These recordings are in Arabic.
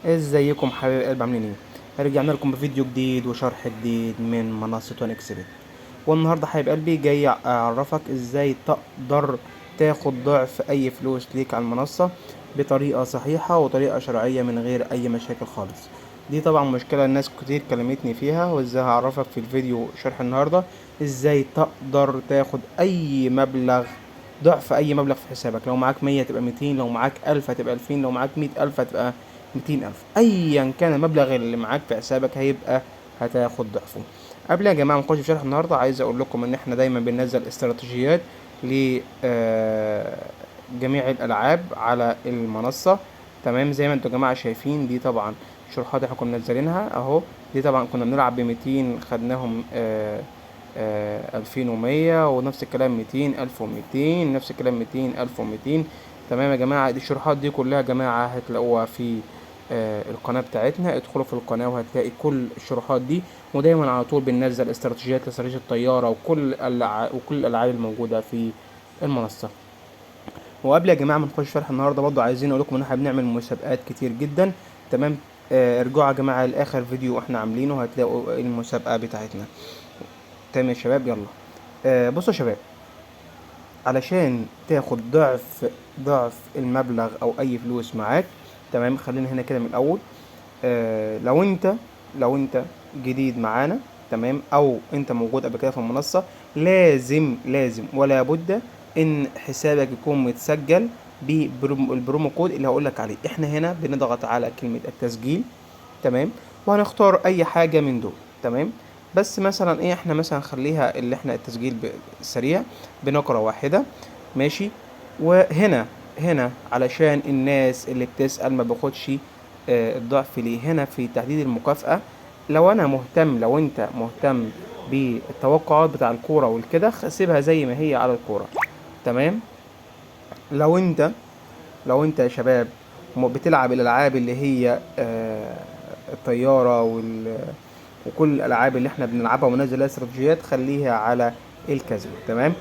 ازيكم حبايب قلب، عاملين ايه؟ رجعنا لكم بفيديو جديد وشرح جديد من منصة وان اكسبت. والنهارده حبايب قلبي جاي اعرفك ازاي تقدر تاخد ضعف اي فلوس ليك على المنصة بطريقة صحيحة وطريقة شرعية من غير اي مشاكل خالص. دي طبعا مشكلة الناس كتير كلمتني فيها، وازاي هعرفك في الفيديو شرح النهاردة ازاي تقدر تاخد اي مبلغ، ضعف اي مبلغ في حسابك. لو معاك 100 تبقى 200، لو معاك 1000 هتبقى 2000، لو معاك 100,000 هتبقى 200,000. ايا كان المبلغ اللي معاك في حسابك هيبقى هتاخد ضعفه. قبل يا جماعه ما نخش في شرح النهارده، عايز اقول لكم ان احنا دايما بننزل استراتيجيات ل جميع الالعاب على المنصه. تمام، زي ما انتوا يا جماعه شايفين، دي طبعا شروحات احنا كنا منزلينها اهو. دي طبعا كنا بنلعب ب 200 خدناهم 2100، ونفس الكلام 200 1200، نفس الكلام 200 1200. تمام يا جماعه، دي الشروحات دي كلها يا جماعه هتلاقوها في القناة بتاعتنا. ادخلوا في القناة وهتلاقي كل الشروحات دي، ودايما على طول بننزل استراتيجيات لاستراتيجية الطيارة وكل الألعاب الموجودة في المنصة. وقبل يا جماعة ما نخش شرح النهاردة، برضو عايزين أقول لكم إن احنا بنعمل مسابقات كتير جدا. تمام، ارجعوا يا جماعة لآخر فيديو احنا عاملينه، هتلاقوا المسابقة بتاعتنا. تمام يا شباب، يلا. بصوا يا شباب، علشان تاخد ضعف المبلغ أو أي فلوس معاك. تمام، خلينا هنا كده من الأول. لو انت جديد معانا، تمام، او انت موجود قبل كده في المنصه، لازم ولا بد ان حسابك يكون متسجل بالبرومو كود اللي هقول لك عليه. احنا هنا بنضغط على كلمه التسجيل، تمام، وهنختار اي حاجه من دول. تمام، بس مثلا ايه، احنا مثلا خليها اللي احنا التسجيل سريع بنقرة واحده. ماشي. وهنا علشان الناس اللي بتسأل ما باخدش الضعف ليه، هنا في تحديد المكافأة. لو انت مهتم بالتوقعات بتاع الكورة والكده، سيبها زي ما هي على الكورة. تمام. لو انت لو انت يا شباب بتلعب الالعاب اللي هي الطيارة وكل الالعاب اللي احنا بنلعبها وننزل لها استراتيجيات، خليها على الكازينو. تمام.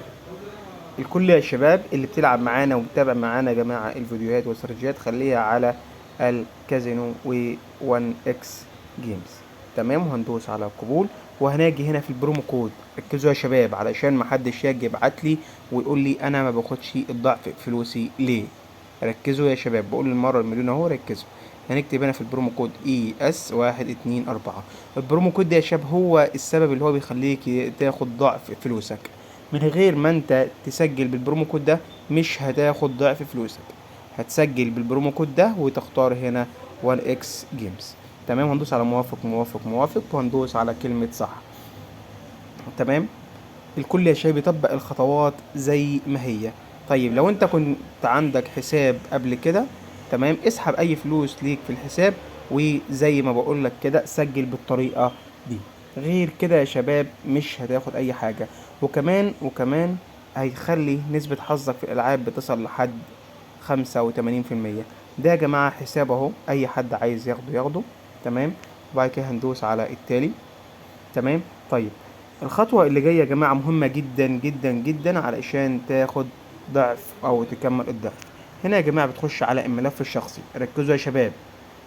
الكل يا شباب اللي بتلعب معانا وبتتابع معانا يا جماعة الفيديوهات والاستراتيجيات، خليها على الكازينو و1 اكس جيمز. تمام، وهندوس على قبول، وهناجي هنا في البرومو كود. ركزوا يا شباب علشان محدش يجي يبعت لي ويقول لي انا ما باخدش الضعف فلوسي ليه. ركزوا يا شباب، بقول المرة المليون اهو، ركزوا. هنكتب هنا في البرومو كود ES124. البرومو كود ده يا شباب هو السبب اللي هو بيخليك تاخد ضعف فلوسك. من غير ما انت تسجل بالبرومو كود ده مش هتاخد ضعف فلوسك. هتسجل بالبرومو كود ده وتختار هنا 1 اكس جيمز. تمام، هندوس على موافق موافق موافق، وهندوس على كلمة صح. تمام. الكل يا شباب يطبق الخطوات زي ما هي. طيب لو انت كنت عندك حساب قبل كده، تمام، اسحب اي فلوس ليك في الحساب، وزي ما بقول لك كده سجل بالطريقة دي. غير كده يا شباب مش هتاخد اي حاجة. وكمان هيخلي نسبة حظك في الالعاب بتصل لحد 85%. ده يا جماعة حساب اهو، اي حد عايز ياخده. تمام. وبعد كده هندوس على التالي. تمام. طيب، الخطوة اللي جاية يا جماعة مهمة جدا جدا جدا علشان تاخد ضعف او تكمل الضعف. هنا يا جماعة بتخش على الملف الشخصي. ركزوا يا شباب،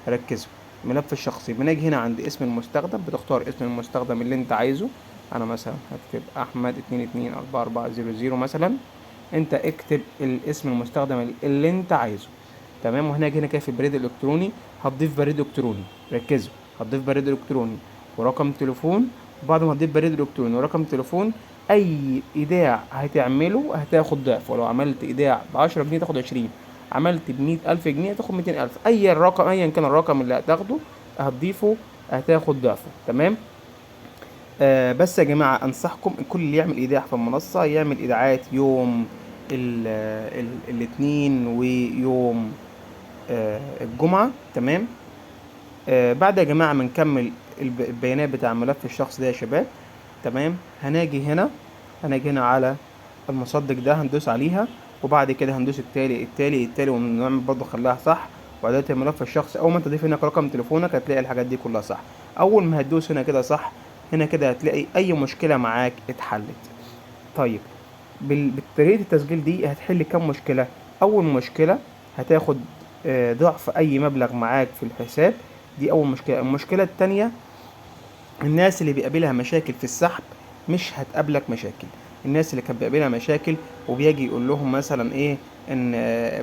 ركزوا. الملف الشخصي بنيجي هنا عند اسم المستخدم، بتختار اسم المستخدم اللي انت عايزه. انا مثلا هكتب احمد 224400 مثلا. انت اكتب الاسم المستخدم اللي انت عايزه. تمام. وهنا هنا كده في البريد الالكتروني هتضيف بريد الكتروني. ركزوا، هتضيف بريد الكتروني ورقم تليفون. وبعد ما تضيف بريد الكتروني ورقم تليفون، اي ايداع هتعمله هتاخد ضعف. ولو عملت ايداع ب10 جنيه تاخد 20، عملت ب100,000 جنيه تاخد 200,000. اي الرقم، ايا كان الرقم اللي هتاخده هتضيفه هتاخد ضعفه. تمام. بس يا جماعة أنصحكم الكل اللي يعمل إيداع في المنصة يعمل إيداعات يوم الاثنين ويوم الجمعة. تمام. بعد يا جماعة ما نكمل البيانات بتاع ملف الشخص ده يا شباب، تمام، هنيجي هنا على المصدق ده، هندوس عليها. وبعد كده هندوس التالي ونعمل برضه خليها صح. وإعدادات الملف الشخصي، أول ما أنت تضيف هنا رقم تليفونك هتلاقي الحاجات دي كلها صح. أول ما هتدوس هنا كده صح، هنا كده هتلاقي أي مشكلة معاك اتحلت. طيب، بطريقة التسجيل دي هتحل كام مشكلة. أول مشكلة هتاخد ضعف اي مبلغ معاك في الحساب. دي اول مشكلة. المشكلة التانية، الناس اللي بيقابلها مشاكل في السحب مش هتقابلك مشاكل. الناس اللي كانت بيقابلها مشاكل وبيجي يقول لهم مثلا ايه ان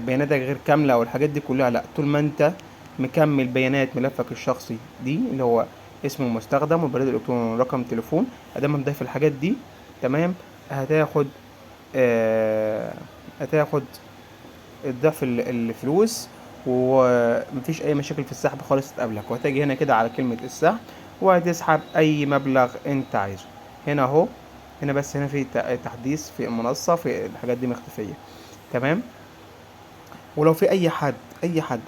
بياناتك غير كامله والحاجات دي كلها، لا، طول ما انت مكمل بيانات ملفك الشخصي دي اللي هو اسم المستخدم والبريد الالكتروني ورقم تليفون، ادام مضيف الحاجات دي تمام، هتاخد آه هتاخد الضعف الفلوس، ومفيش اي مشاكل في السحب خالص تقابلك. وهتيجي هنا كده على كلمة السحب وهتسحب اي مبلغ انت عايزه. هنا اهو، هنا بس هنا في تحديث في المنصة، في الحاجات دي مختفية. تمام. ولو في اي حد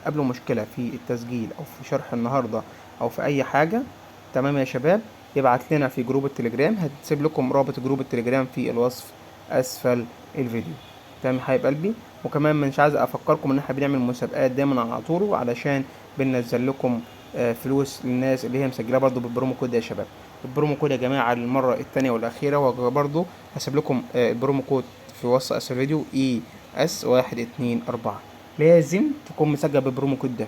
قابله مشكلة في التسجيل او في شرح النهاردة او في اي حاجة، تمام يا شباب، يبعت لنا في جروب التليجرام. هتسيب لكم رابط جروب التليجرام في الوصف اسفل الفيديو. تمام يا حبايب قلبي. وكمان مش عايز افكركم ان احنا بنعمل مسابقات دايما على طول، علشان بننزل لكم فلوس للناس اللي هي مسجله برضو بالبرومو كود يا شباب. البرومو كود يا جماعه للمره الثانيه والاخيره، وبرضو هسيب لكم البرومو كود في وصف اسفل الفيديو ES124. لازم تكون مسجل بالبرومو كود ده.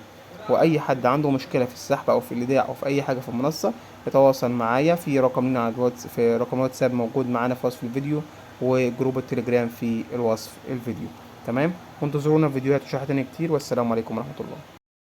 واي حد عنده مشكله في السحب او في الايداع او في اي حاجه في المنصه، يتواصل معايا في رقم لنا على في رقم الواتساب موجود معانا في وصف الفيديو، وجروب التليجرام في الوصف الفيديو. تمام. وانتظرونا في فيديوهات وشرح تاني كتير، والسلام عليكم ورحمه الله.